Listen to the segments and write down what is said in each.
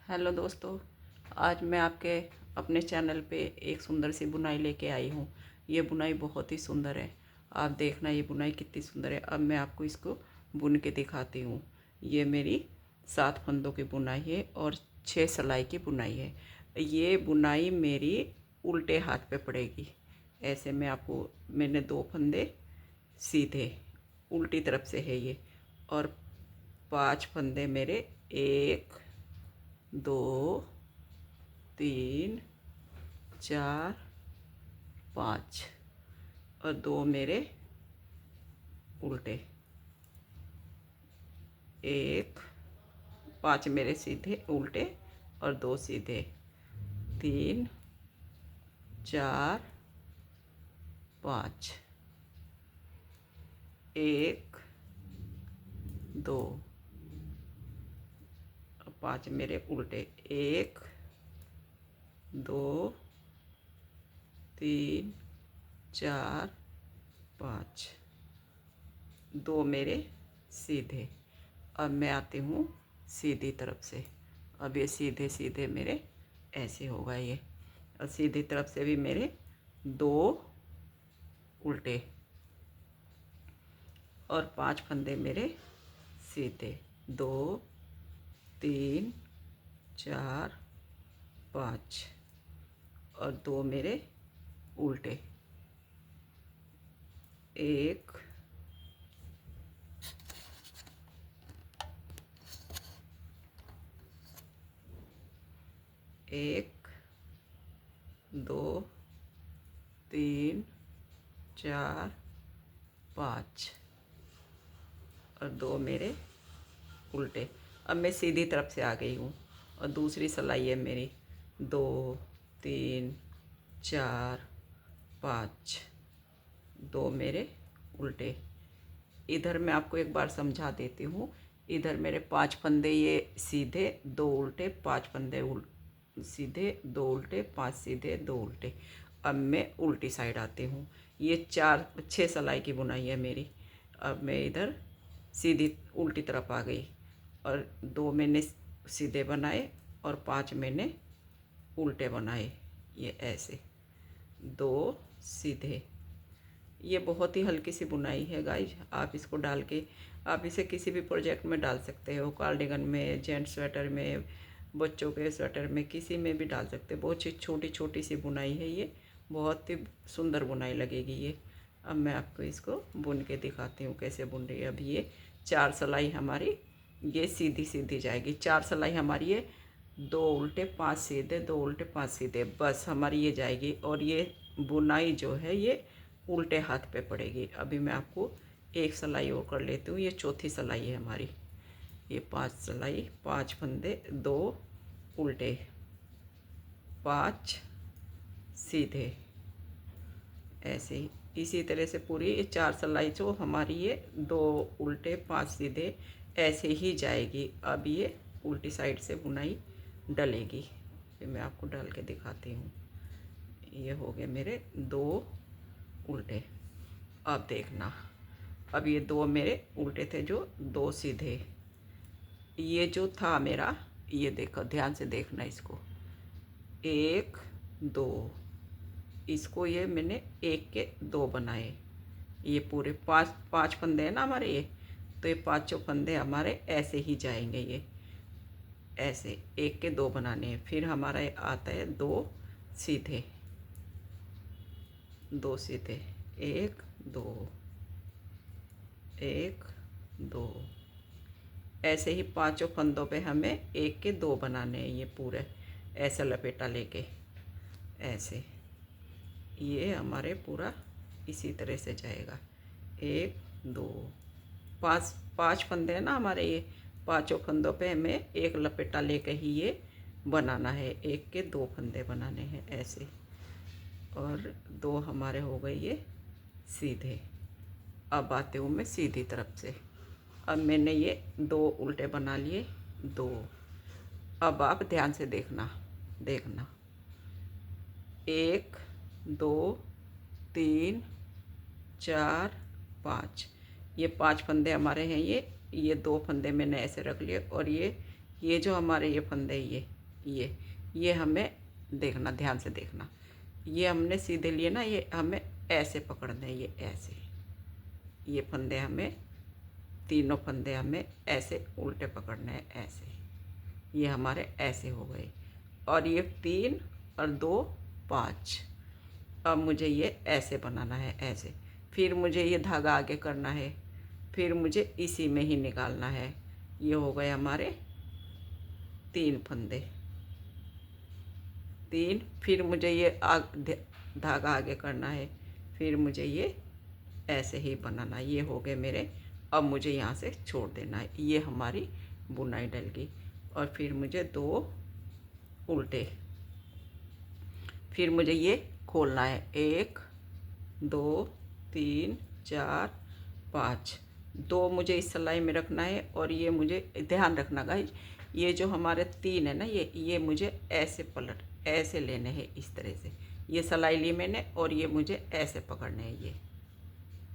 Hello दोस्तों, आज मैं आपके अपने चैनल पे एक सुंदर सी बुनाई लेके आई हूँ। ये बुनाई बहुत ही सुंदर है। आप देखना ये बुनाई कितनी सुंदर है। अब मैं आपको इसको बुन के दिखाती हूँ। ये मेरी 7 फंदों की बुनाई है और 6 सिलाई की बुनाई है। ये बुनाई मेरी उल्टे हाथ पे पड़ेगी। ऐसे मैं आपको मैंने 2 फंदे सीधे उल्टी तरफ से है ये, और 5 फंदे मेरे 1 2 3 4 5 और 2 मेरे उल्टे। 1 5 मेरे सीधे उल्टे और 2 सीधे। 3 4 5 1 2 5 मेरे उल्टे। 1 2 3 4 5 2 मेरे सीधे। अब मैं आती हूँ सीधी तरफ से। अब ये सीधे सीधे मेरे ऐसे होगा ये, और सीधी तरफ से भी मेरे 2 उल्टे और 5 फंदे मेरे सीधे। 2 3 4 5 और 2 मेरे उल्टे। 1 1 2 3 4 5 और 2 मेरे उल्टे। अब मैं सीधी तरफ से आ गई हूँ और दूसरी सिलाई है मेरी 2 3 4 5 2 मेरे उल्टे। इधर मैं आपको एक बार समझा देती हूँ। इधर मेरे 5 फंदे ये सीधे 2 उल्टे, 5 फंदे सीधे 2 उल्टे, 5 सीधे 2 उल्टे। अब मैं उल्टी साइड आती हूँ। ये 6 सिलाई की बुनाई है मेरी। अब मैं इधर सीधी उल्टी तरफ आ गई और 2 मैंने सीधे बनाए और 5 मैंने उल्टे बनाए। ये ऐसे 2 सीधे। ये बहुत ही हल्की सी बुनाई है गाइज। आप इसको डाल के आप इसे किसी भी प्रोजेक्ट में डाल सकते हो। कार्डिगन में, जेंट्स स्वेटर में, बच्चों के स्वेटर में, किसी में भी डाल सकते हो। बहुत ही छोटी छोटी सी बुनाई है ये। बहुत ही सुंदर बुनाई लगेगी ये। अब मैं आपको इसको बुन के दिखाती हूँ कैसे बुन रही है। अब ये 4 सिलाई हमारी ये सीधी सीधी जाएगी। 4 सिलाई हमारी ये 2 उल्टे 5 सीधे, 2 उल्टे 5 सीधे, बस हमारी ये जाएगी। और ये बुनाई जो है ये उल्टे हाथ पे पड़ेगी। अभी मैं आपको एक सिलाई और कर लेती हूँ। ये चौथी सिलाई है हमारी। ये 5 सिलाई, 5 फंदे, 2 उल्टे, 5 सीधे, ऐसे ही इसी तरह से पूरी ये 4 सिलाई जो हमारी ये 2 उल्टे 5 सीधे ऐसे ही जाएगी। अब ये उल्टी साइड से बुनाई डलेगी। फिर मैं आपको डाल के दिखाती हूँ। ये हो गए मेरे 2 उल्टे। अब देखना, अब ये 2 मेरे उल्टे थे जो 2 सीधे। ये जो था मेरा, ये देखो ध्यान से देखना इसको। 1 2, इसको ये मैंने 1 के 2 बनाए। ये पूरे 5 फंदे हैं ना हमारे ये, तो ये 5 फंदे हमारे ऐसे ही जाएंगे। ये ऐसे 1 के 2 बनाने हैं। फिर हमारा ये आता है 2 सीधे, 2 सीधे, 1 2 1 2। ऐसे ही 5 फंदों पे हमें 1 के 2 बनाने हैं। ये पूरे ऐसे लपेटा लेके ऐसे ये हमारे पूरा इसी तरह से जाएगा। 1 2 5 फंदे हैं ना हमारे ये। 5 फंदों पे हमें एक लपेटा लेके ही ये बनाना है। 1 के 2 फंदे बनाने हैं ऐसे, और 2 हमारे हो गए ये सीधे। अब आते हूँ मैं सीधी तरफ से। अब मैंने ये 2 उल्टे बना लिए, 2। अब आप ध्यान से देखना देखना। 1 2 3 4 5, ये 5 फंदे हमारे हैं। ये 2 फंदे मैंने ऐसे रख लिए, और ये जो हमारे ये फंदे ये ये हमें देखना, ध्यान से देखना। ये हमने सीधे लिए ना, ये हमें ऐसे पकड़ने हैं, ये ऐसे, ये फंदे हमें, तीनों फंदे हमें ऐसे उल्टे पकड़ने हैं, ऐसे। ये हमारे ऐसे हो गए। और ये 3 और 2 5। अब मुझे ये ऐसे बनाना है, ऐसे। फिर मुझे ये धागा आगे करना है, फिर मुझे इसी में ही निकालना है। ये हो गए हमारे 3 फंदे, 3। फिर मुझे ये धागा आगे करना है, फिर मुझे ये ऐसे ही बनाना है। ये हो गए मेरे। अब मुझे यहाँ से छोड़ देना है। ये हमारी बुनाई डल गई। और फिर मुझे 2 उल्टे, फिर मुझे ये खोलना है। 1 2 3 4 5। 2 मुझे इस सिलाई में रखना है। और ये मुझे ध्यान रखना गाइस, ये जो हमारे 3 है ना, ये मुझे ऐसे पलट, ऐसे लेने हैं, इस तरह से। ये सिलाई ली मैंने और ये मुझे ऐसे पकड़ने हैं,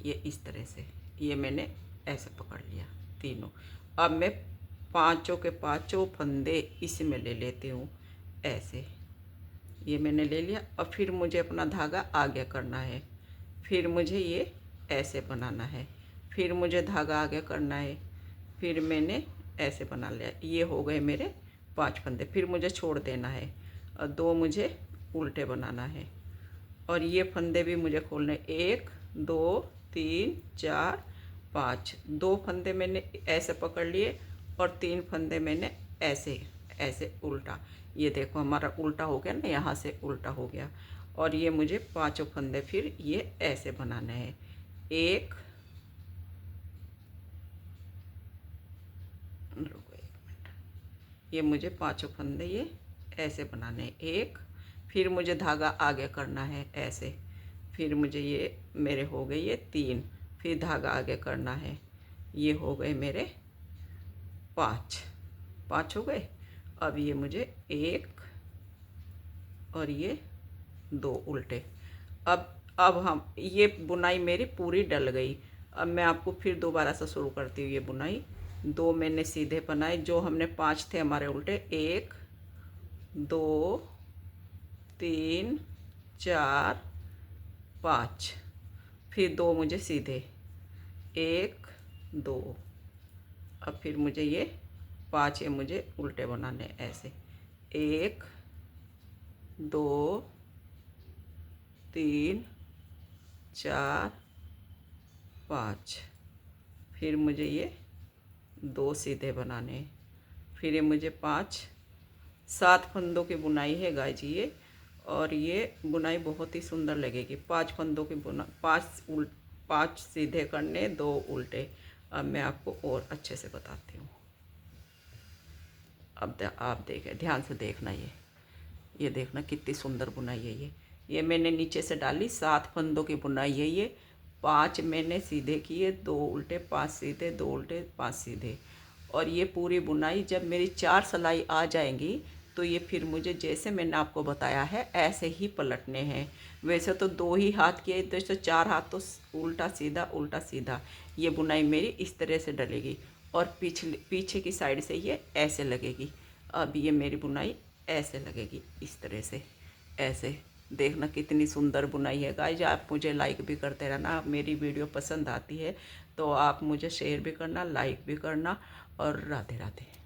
ये इस तरह से। ये मैंने ऐसे पकड़ लिया तीनों। अब मैं पांचों के पांचों फंदे इसमें ले लेती हूँ, ऐसे। ये मैंने ले लिया। और फिर मुझे अपना धागा आगे करना है, फिर मुझे ये ऐसे बनाना है, फिर मुझे धागा आगे करना है, फिर मैंने ऐसे बना लिया। ये हो गए मेरे 5 फंदे। फिर मुझे छोड़ देना है और 2 मुझे उल्टे बनाना है। और ये फंदे भी मुझे खोलने, 1 2 3 4 5। 2 फंदे मैंने ऐसे पकड़ लिए और 3 फंदे मैंने ऐसे ऐसे उल्टा। ये देखो हमारा उल्टा हो गया ना, यहाँ से उल्टा हो गया। और ये मुझे 5 फंदे फिर ये ऐसे बनाने हैं। 1 रुको 1 मिनट, ये मुझे 5 फंदे ये ऐसे बनाने हैं। 1, फिर मुझे धागा आगे करना है, ऐसे। फिर मुझे ये मेरे हो गए ये 3, फिर धागा आगे करना है। ये हो गए मेरे 5 हो गए। अब ये मुझे 1 और ये 2 उल्टे। अब हम, ये बुनाई मेरी पूरी डल गई। अब मैं आपको फिर दोबारा से शुरू करती हूँ। ये बुनाई 2 मैंने सीधे बनाए, जो हमने 5 थे हमारे उल्टे। 1 2 3 4 5, फिर 2 मुझे सीधे, 1 2। अब फिर मुझे ये 5 ये मुझे उल्टे बनाने, ऐसे। 1 2 3 4 5, फिर मुझे ये 2 सीधे बनाने, फिर ये मुझे 5 7 फंदों की बुनाई है गाइस ये। और ये बुनाई बहुत ही सुंदर लगेगी। 5 फंदों की बुना, 5 सीधे करने, 2 उल्टे। अब मैं आपको और अच्छे से बताती हूँ। अब आप देखें, ध्यान से देखना। ये देखना कितनी सुंदर बुनाई है ये मैंने नीचे से डाली। 7 फंदों की बुनाई है ये। 5 मैंने सीधे किए, 2 उल्टे, 5 सीधे, 2 उल्टे, 5 सीधे। और ये पूरी बुनाई जब मेरी 4 सिलाई आ जाएंगी तो ये फिर मुझे, जैसे मैंने आपको बताया है, ऐसे ही पलटने हैं। वैसे तो 2 ही हाथ किए, तो 4 हाथ तो उल्टा सीधा उल्टा सीधा। ये बुनाई मेरी इस तरह से डलेगी और पीछे की साइड से ये ऐसे लगेगी। अब ये मेरी बुनाई ऐसे लगेगी, इस तरह से, ऐसे। देखना कितनी सुंदर बुनाई है गाइस। आप मुझे लाइक भी करते रहना। आप मेरी वीडियो पसंद आती है तो आप मुझे शेयर भी करना, लाइक भी करना। और राधे राधे।